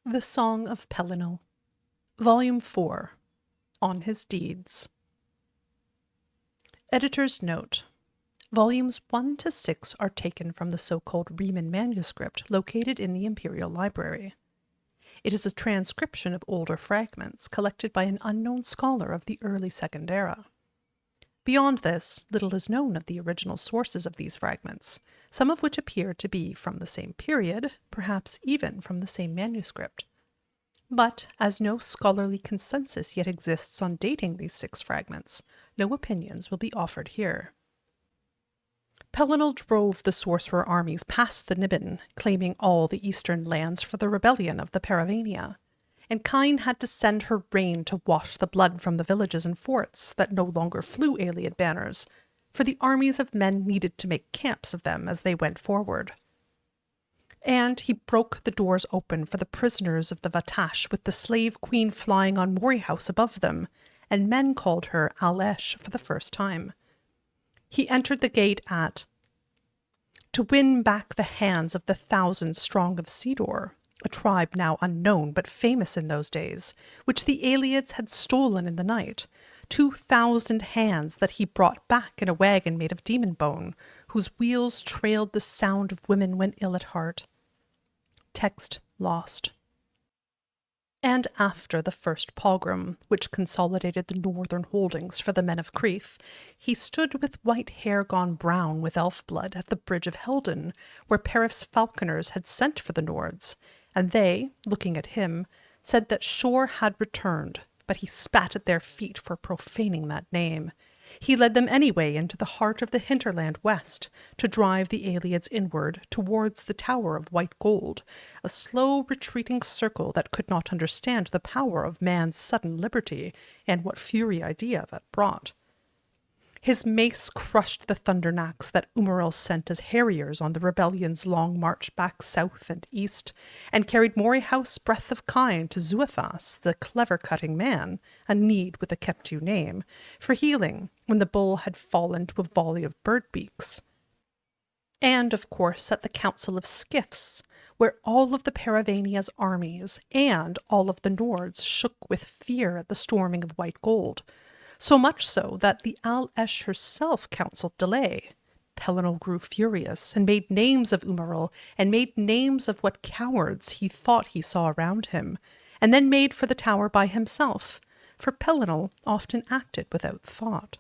The Song of Pelinal, Volume 4, On His Deeds. Editor's Note: Volumes 1 to 6 are taken from the so-called Riemann manuscript located in the Imperial Library. It is a transcription of older fragments collected by an unknown scholar of the early Second Era. Beyond this, little is known of the original sources of these fragments, some of which appear to be from the same period, perhaps even from the same manuscript. But, as no scholarly consensus yet exists on dating these 6 fragments, no opinions will be offered here. Pelinal drove the sorcerer armies past the Niben, claiming all the eastern lands for the rebellion of the Paravania, and Kine had to send her rain to wash the blood from the villages and forts that no longer flew Aloud banners, for the armies of men needed to make camps of them as they went forward. And he broke the doors open for the prisoners of the Vatash with the slave queen flying on Mori House above them, and men called her Al-Esh for the first time. He entered the gate to win back the hands of the 1,000 strong of Sidor, a tribe now unknown but famous in those days, which the Aelids had stolen in the night, 2,000 hands that he brought back in a wagon made of demon bone, whose wheels trailed the sound of women when ill at heart. Text lost. And after the first pogrom, which consolidated the northern holdings for the men of Crieff, he stood with white hair gone brown with elf blood at the bridge of Helden, where Perif's falconers had sent for the Nords, and they, looking at him, said that Shor had returned, but he spat at their feet for profaning that name. He led them anyway into the heart of the hinterland west, to drive the Aelids inward towards the Tower of White Gold, a slow retreating circle that could not understand the power of man's sudden liberty, and what fury idea that brought. His mace crushed the thundernacks that Umaril sent as harriers on the rebellion's long march back south and east, and carried Mori House breath of kine to Zuathas, the clever-cutting man, a need with a Keptu name, for healing when the bull had fallen to a volley of bird-beaks. And, of course, at the Council of Skiffs, where all of the Paravania's armies and all of the Nords shook with fear at the storming of White Gold, so much so that the Al-Esh herself counselled delay. Pelinal grew furious, and made names of Umaril, and made names of what cowards he thought he saw around him, and then made for the tower by himself, for Pelinal often acted without thought.